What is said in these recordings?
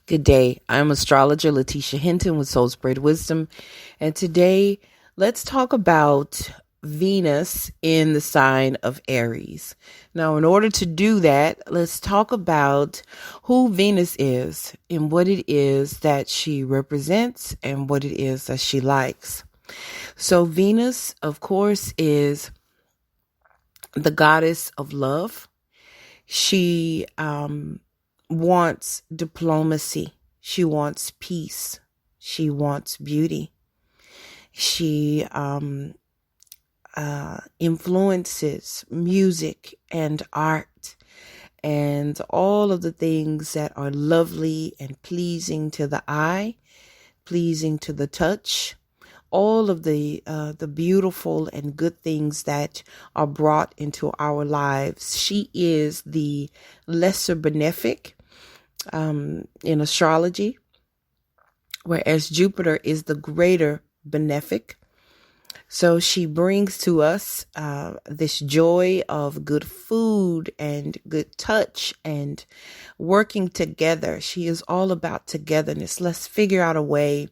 Good day. I'm astrologer Lateesha Hinton with Soul Spread Wisdom. And today, let's talk about Venus in the sign of Aries. Now, in order to do that, let's talk about who Venus is and what it is that she represents and what it is that she likes. So Venus, of course, is the goddess of love. She wants diplomacy. She wants peace. She wants beauty. She influences music and art and all of the things that are lovely and pleasing to the eye, pleasing to the touch. All of the beautiful and good things that are brought into our lives. She is the lesser benefic in astrology, whereas Jupiter is the greater benefic. So she brings to us this joy of good food and good touch and working together. She is all about togetherness. Let's figure out a way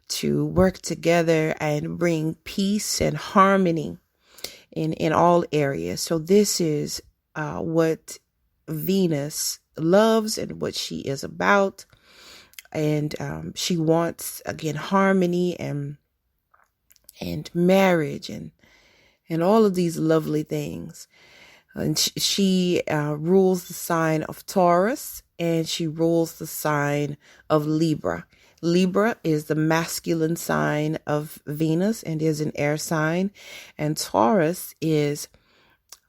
to work together and bring peace and harmony in all areas. So this is what Venus loves and what she is about. And she wants, again, harmony and marriage and all of these lovely things. And she rules the sign of Taurus, and she rules the sign of Libra. Libra is the masculine sign of Venus and is an air sign. And Taurus is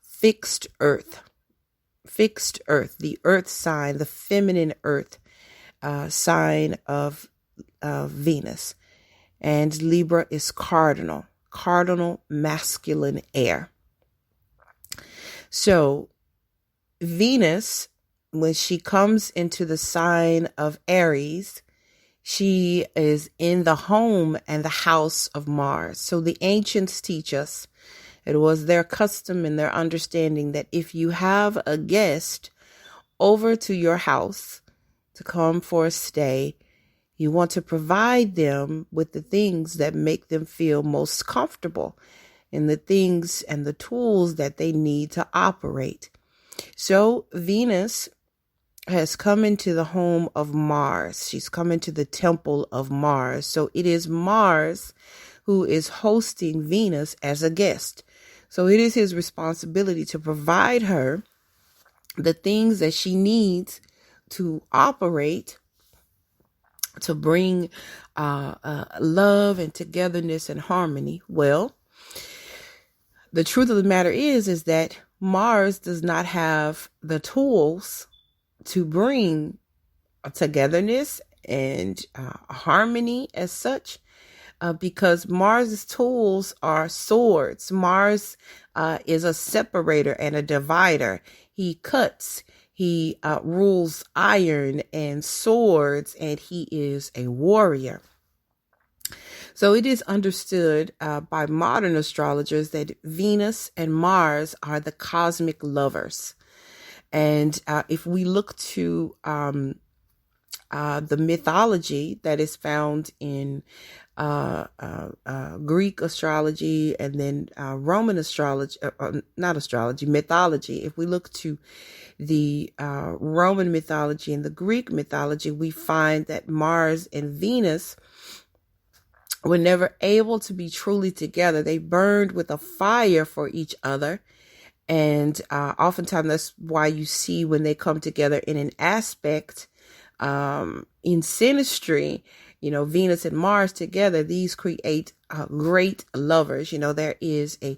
fixed earth, the earth sign, the feminine earth sign of Venus. And Libra is cardinal masculine air. So Venus, when she comes into the sign of Aries, she is in the home and the house of Mars. So the ancients teach us, it was their custom and their understanding that if you have a guest over to your house to come for a stay, you want to provide them with the things that make them feel most comfortable and the things and the tools that they need to operate. So Venus has come into the home of Mars. She's come into the temple of Mars. So it is Mars who is hosting Venus as a guest. So it is his responsibility to provide her the things that she needs to operate, to bring love and togetherness and harmony. Well, the truth of the matter is that Mars does not have the tools to bring togetherness and harmony as such, because Mars's tools are swords. Mars is a separator and a divider. He cuts, he rules iron and swords, and he is a warrior. So it is understood by modern astrologers that Venus and Mars are the cosmic lovers. And if we look to the mythology that is found in Greek astrology and then Roman astrology, mythology. If we look to the Roman mythology and the Greek mythology, we find that Mars and Venus were never able to be truly together. They burned with a fire for each other. And oftentimes that's why you see when they come together in an aspect, in synastry, Venus and Mars together, these create great lovers. There is a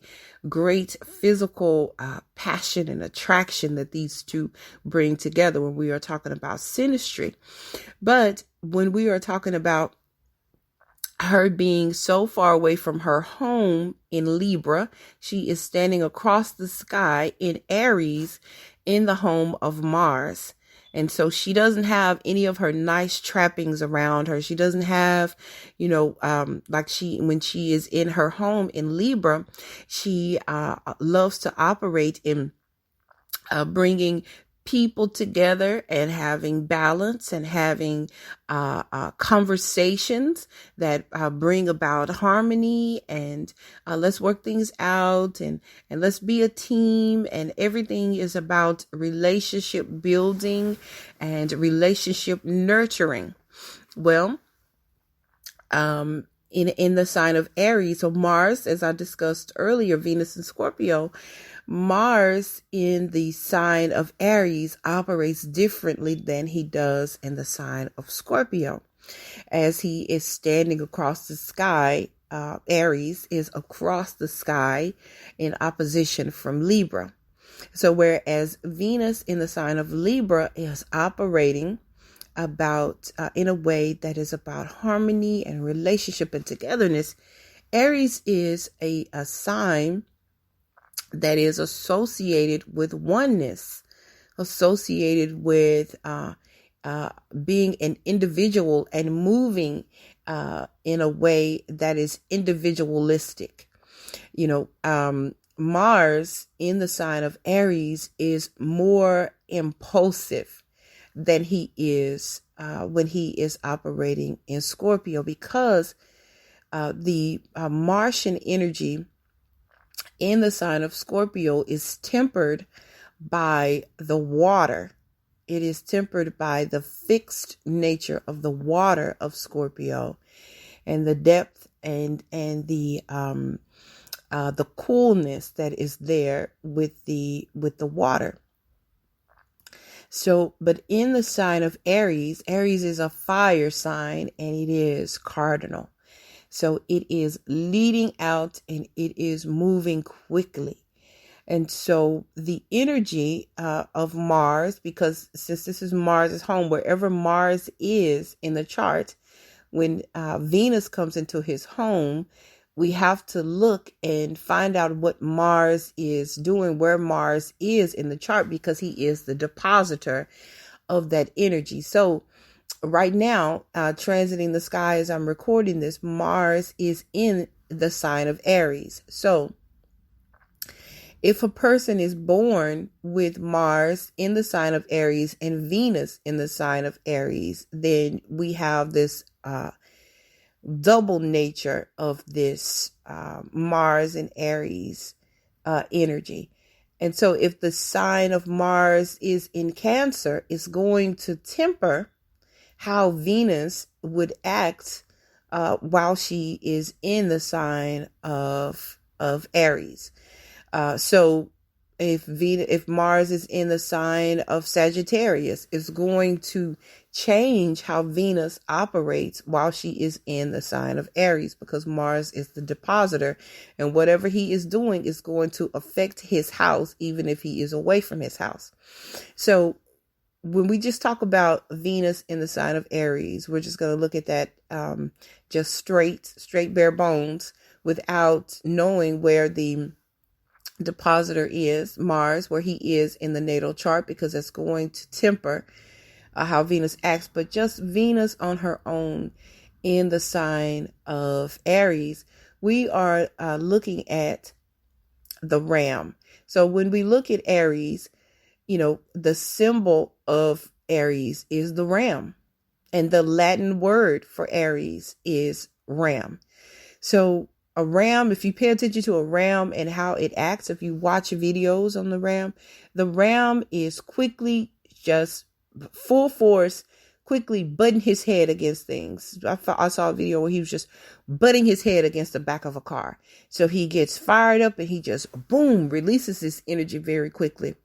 great physical passion and attraction that these two bring together when we are talking about synastry. But when we are talking about her being so far away from her home in Libra, she is standing across the sky in Aries in the home of Mars. And so she doesn't have any of her nice trappings around her. She doesn't have, when she is in her home in Libra, she loves to operate in bringing people together and having balance and having conversations that bring about harmony, and let's work things out, and let's be a team, and everything is about relationship building and relationship nurturing. Well, in the sign of Aries, so Mars, as I discussed earlier, Venus and Scorpio, Mars in the sign of Aries operates differently than he does in the sign of Scorpio. As he is standing across the sky, Aries is across the sky in opposition from Libra. So whereas Venus in the sign of Libra is operating about in a way that is about harmony and relationship and togetherness, Aries is a sign that is associated with oneness, associated with being an individual and moving in a way that is individualistic. Mars in the sign of Aries is more impulsive than he is when he is operating in Scorpio, because the Martian energy in the sign of Scorpio is tempered by the water. It is tempered by the fixed nature of the water of Scorpio, and the depth and the coolness that is there with the water. So, but in the sign of Aries, Aries is a fire sign, and it is cardinal. So it is leading out and it is moving quickly. And so the energy of Mars, because since this is Mars' home, wherever Mars is in the chart, when Venus comes into his home, we have to look and find out what Mars is doing, where Mars is in the chart, because he is the depositor of that energy. So right now, transiting the sky as I'm recording this, Mars is in the sign of Aries. So if a person is born with Mars in the sign of Aries and Venus in the sign of Aries, then we have this double nature of this Mars and Aries energy. And so if the sign of Mars is in Cancer, it's going to temper how Venus would act while she is in the sign of Aries. So if Mars is in the sign of Sagittarius, it's going to change how Venus operates while she is in the sign of Aries, because Mars is the depositor, and whatever he is doing is going to affect his house, even if he is away from his house. So when we just talk about Venus in the sign of Aries, we're just going to look at that just straight bare bones, without knowing where the depositor is, Mars, where he is in the natal chart, because that's going to temper how Venus acts. But just Venus on her own in the sign of Aries, we are looking at the ram. So when we look at Aries, the symbol of Aries is the ram, and the Latin word for Aries is ram. So a ram, if you pay attention to a ram and how it acts, if you watch videos on the ram is quickly, just full force, quickly butting his head against things. I saw a video where he was just butting his head against the back of a car. So he gets fired up and he just, boom, releases this energy very quickly.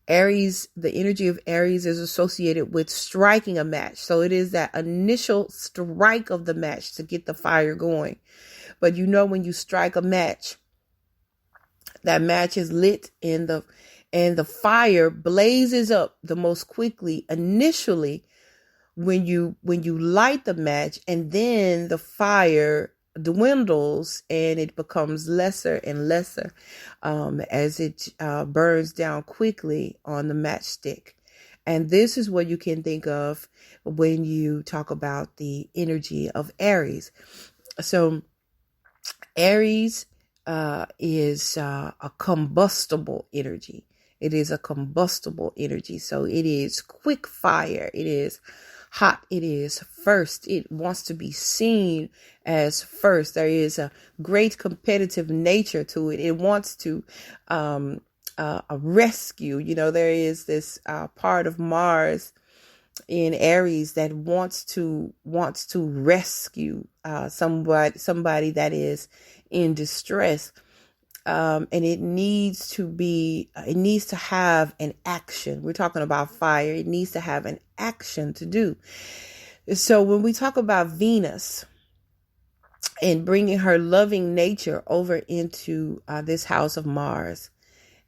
Aries, the energy of Aries is associated with striking a match. So it is that initial strike of the match to get the fire going. But when you strike a match, that match is lit and the fire blazes up the most quickly initially when you light the match, and then the fire dwindles and it becomes lesser and lesser as it burns down quickly on the matchstick. And this is what you can think of when you talk about the energy of Aries. So Aries is a combustible energy. It is a combustible energy. So it is quick fire. It is hot. It is first. It wants to be seen as first. There is a great competitive nature to it. It wants to rescue. There is this part of Mars in Aries that wants to rescue somebody that is in distress. And it needs to have an action. We're talking about fire. It needs to have an action to do. So when we talk about Venus and bringing her loving nature over into this house of Mars,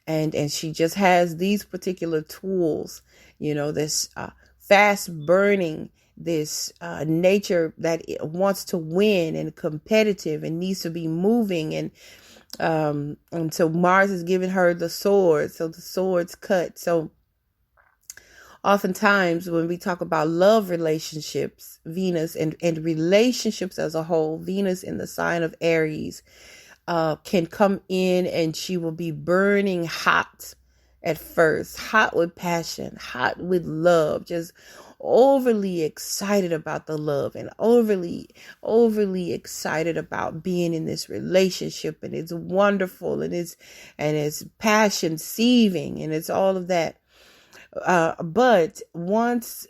and she just has these particular tools, this fast burning, this nature that wants to win and competitive and needs to be moving, and so Mars is giving her the sword, so the sword's cut. So oftentimes when we talk about love relationships, Venus and relationships as a whole, Venus in the sign of Aries can come in, and she will be burning hot at first, hot with passion, hot with love, just overly excited about the love, and overly excited about being in this relationship, and it's wonderful, and it's passion seething, and it's all of that. But once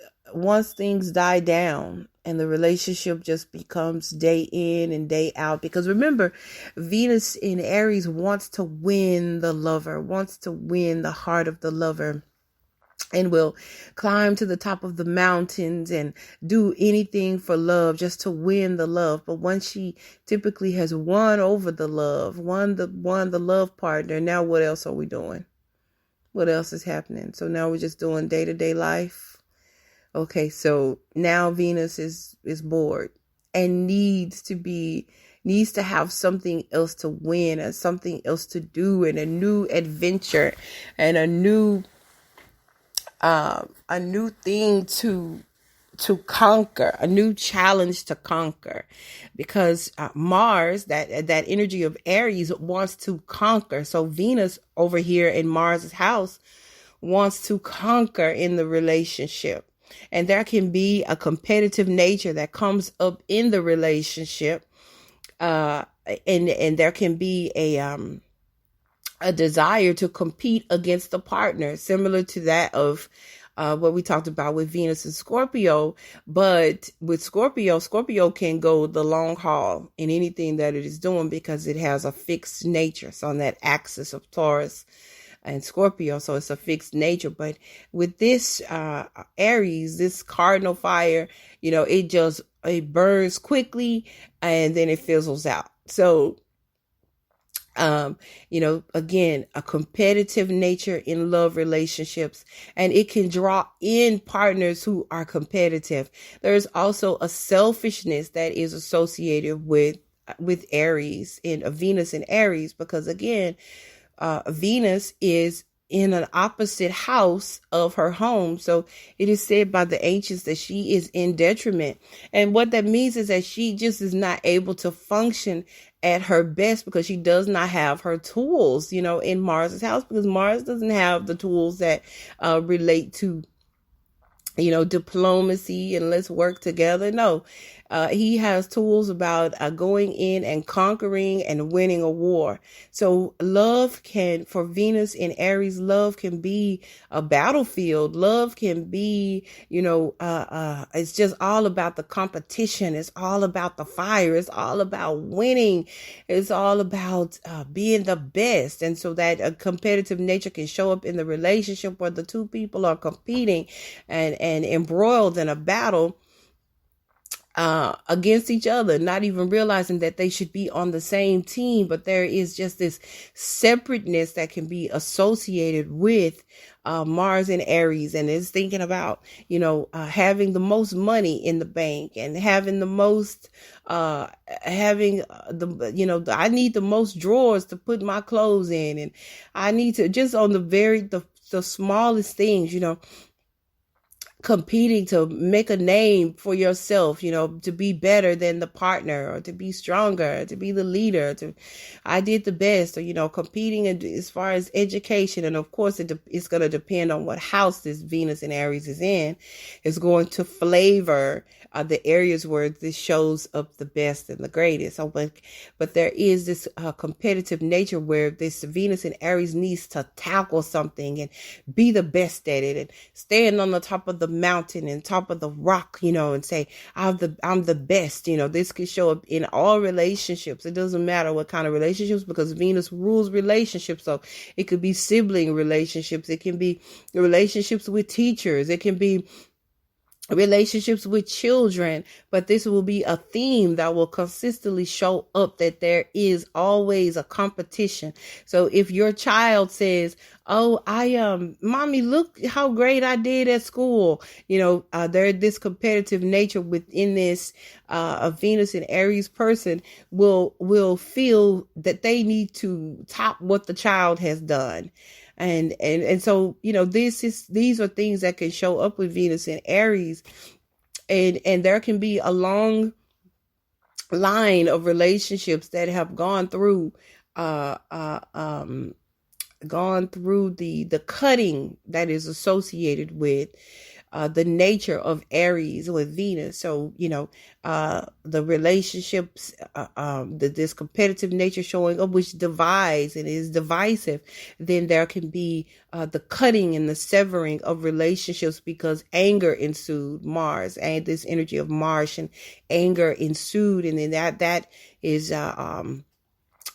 things die down and the relationship just becomes day in and day out, because remember, Venus in Aries wants to win the lover, wants to win the heart of the lover, and will climb to the top of the mountains and do anything for love just to win the love. But once she typically has won over the love, won the love partner, now what else are we doing? What else is happening? So now we're just doing day-to-day life. Okay, so now Venus is bored and needs to have something else to win and something else to do, and a new adventure and a new thing to conquer, a new challenge to conquer, because Mars, that energy of Aries, wants to conquer. So Venus over here in Mars's house wants to conquer in the relationship, and there can be a competitive nature that comes up in the relationship, and there can be a desire to compete against the partner, similar to that of what we talked about with Venus and Scorpio. But with Scorpio can go the long haul in anything that it is doing, because it has a fixed nature. So on that axis of Taurus and Scorpio, so it's a fixed nature. But with this Aries, this cardinal fire, it burns quickly and then it fizzles out. So again, a competitive nature in love relationships, and it can draw in partners who are competitive. There's also a selfishness that is associated with Aries, in Venus in Aries, because again, Venus is in an opposite house of her home. So it is said by the ancients that she is in detriment. And what that means is that she just is not able to function at her best, because she does not have her tools, in Mars's house, because Mars doesn't have the tools that relate to, diplomacy and let's work together. No, he has tools about going in and conquering and winning a war. So for Venus in Aries, love can be a battlefield. Love can be, it's just all about the competition. It's all about the fire. It's all about winning. It's all about being the best. And so that a competitive nature can show up in the relationship where the two people are competing and embroiled in a battle against each other, not even realizing that they should be on the same team. But there is just this separateness that can be associated with Mars and Aries, and it's thinking about, having the most money in the bank and having the most, I need the most drawers to put my clothes in, and I need to just on the smallest things, competing to make a name for yourself, to be better than the partner, or to be stronger, to be the leader, I did the best, or, competing as far as education. And of course, it's going to depend on what house this Venus in Aries is in. It's going to flavor the areas where this shows up the best and the greatest. So, but there is this competitive nature where this Venus in Aries needs to tackle something and be the best at it, and stand on the top of the mountain and top of the rock, and say, I'm the best. This could show up in all relationships. It doesn't matter what kind of relationships, because Venus rules relationships. So it could be sibling relationships. It can be relationships with teachers. It can be relationships with children, but this will be a theme that will consistently show up, that there is always a competition. So if your child says, oh, mommy, look how great I did at school, there this competitive nature within this a Venus and Aries person will feel that they need to top what the child has done. And so, these are things that can show up with Venus and Aries, and there can be a long line of relationships that have gone through the cutting that is associated with the nature of Aries with Venus. So, the relationships, this competitive nature showing up, which divides and is divisive, then there can be the cutting and the severing of relationships, because anger ensued, Mars, and this energy of Martian anger ensued. And then that is,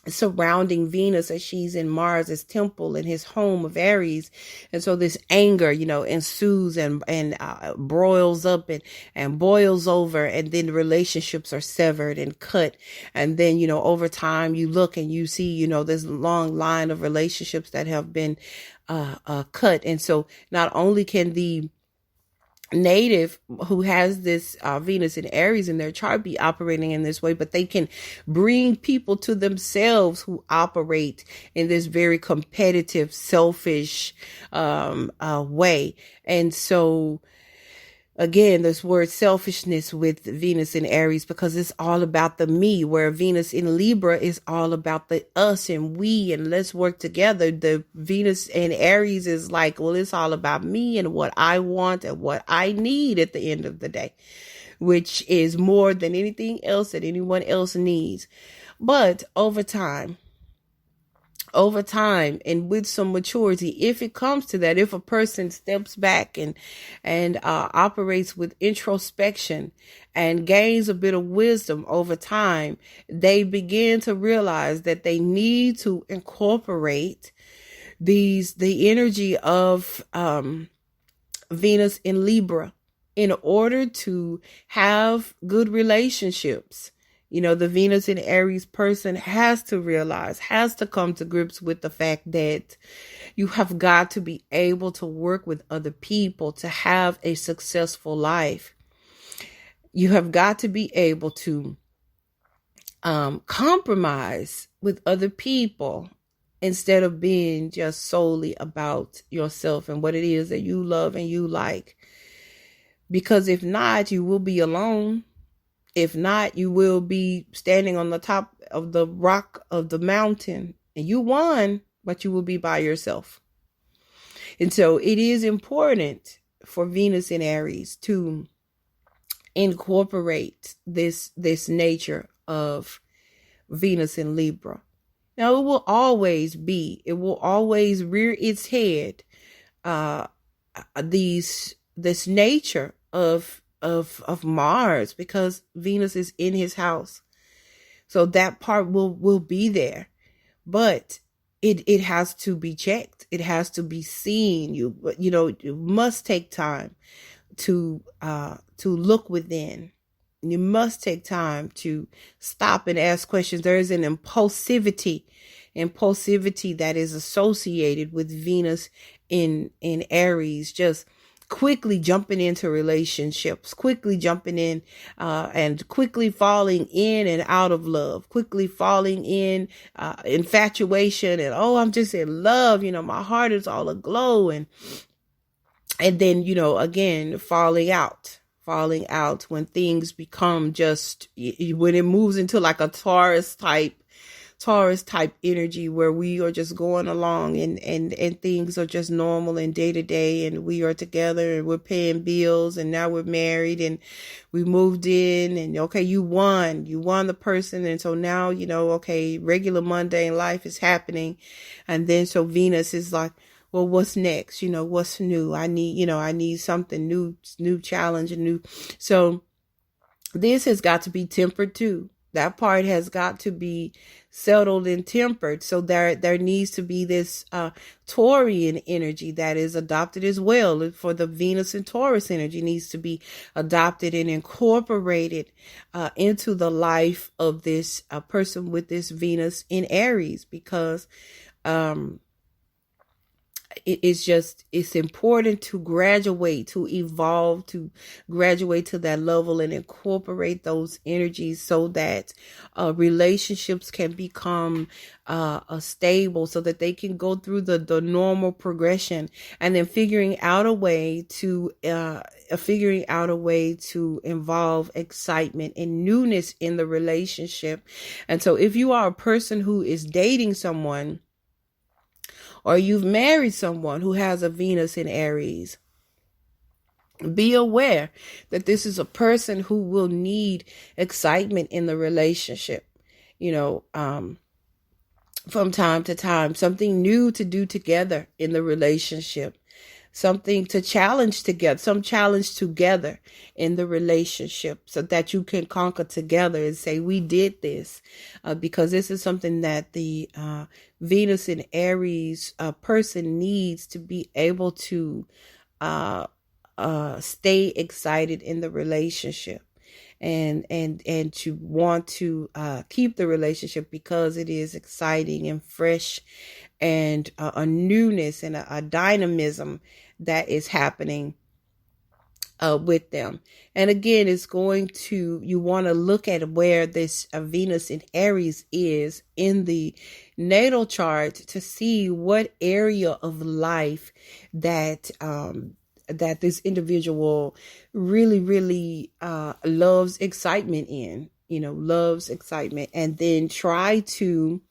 surrounding Venus, as she's in Mars's temple in his home of Aries. And so this anger, ensues and broils up and boils over, and then relationships are severed and cut. And then, over time you look and you see, this long line of relationships that have been cut. And so not only can the native who has this Venus and Aries in their chart be operating in this way, but they can bring people to themselves who operate in this very competitive, selfish way. And so again, this word selfishness with Venus in Aries, because it's all about the me, where Venus in Libra is all about the us and we, and let's work together. The Venus in Aries is like, well, it's all about me and what I want and what I need at the end of the day, which is more than anything else that anyone else needs. But over time, and with some maturity, if it comes to that, if a person steps back and operates with introspection and gains a bit of wisdom over time, they begin to realize that they need to incorporate the energy of Venus in Libra in order to have good relationships. The Venus in Aries person has to realize, has to come to grips with the fact that you have got to be able to work with other people to have a successful life. You have got to be able to compromise with other people instead of being just solely about yourself and what it is that you love and you like. Because if not, you will be alone. If not, you will be standing on the top of the rock of the mountain, and you won, but you will be by yourself. And so it is important for Venus in Aries to incorporate this nature of Venus in Libra. Now, it will always rear its head, this nature of Mars, because Venus is in his house. So that part will be there, but it has to be checked. It has to be seen. You must take time to look within. You must take time to stop and ask questions. There is an impulsivity that is associated with Venus in Aries, just quickly jumping into relationships, quickly jumping in and quickly falling in and out of love, quickly falling in infatuation, and I'm just in love, my heart is all aglow, and And then, again, falling out when things become just, when it moves into like a Taurus type energy, where we are just going along, and things are just normal and day to day, and we are together and we're paying bills, and now we're married and we moved in, and okay, you won the person. And so now, okay, regular mundane life is happening. And then so Venus is like, well, what's next? What's new? I need something new challenge, and new. So this has got to be tempered too. That part has got to be settled and tempered. So there needs to be this Taurian energy that is adopted as well. For the Venus and Taurus energy needs to be adopted and incorporated into the life of this person with this Venus in Aries, because it's important to graduate, to evolve, to graduate to that level and incorporate those energies, so that relationships can become stable, so that they can go through the normal progression, and then figuring out a way to involve excitement and newness in the relationship. And so if you are a person who is dating someone, or you've married someone who has a Venus in Aries, be aware that this is a person who will need excitement in the relationship, from time to time, something new to do together in the relationship, something to challenge together, some challenge together in the relationship, so that you can conquer together and say, we did this, because this is something that the Venus in Aries person needs to be able to stay excited in the relationship, and to want to keep the relationship, because it is exciting and fresh, and a newness and a dynamism that is happening with them. And again, you want to look at where this Venus in Aries is in the natal chart to see what area of life that this individual really, really loves excitement in, loves excitement, and then try to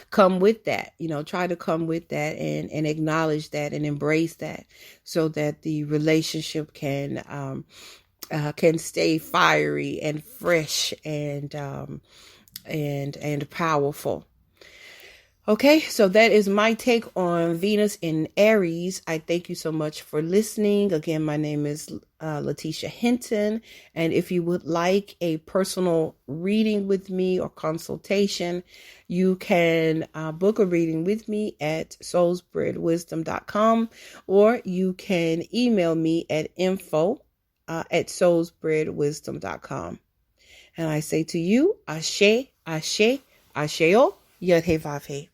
come with that, and acknowledge that and embrace that, so that the relationship can stay fiery and fresh and powerful. Okay, so that is my take on Venus in Aries. I thank you so much for listening. Again, my name is Lateesha Hinton. And if you would like a personal reading with me or consultation, you can book a reading with me at soulsbreadwisdom.com, or you can email me at info@soulsbreadwisdom.com. And I say to you, Ase Ase Ase O, Yod He Vav He.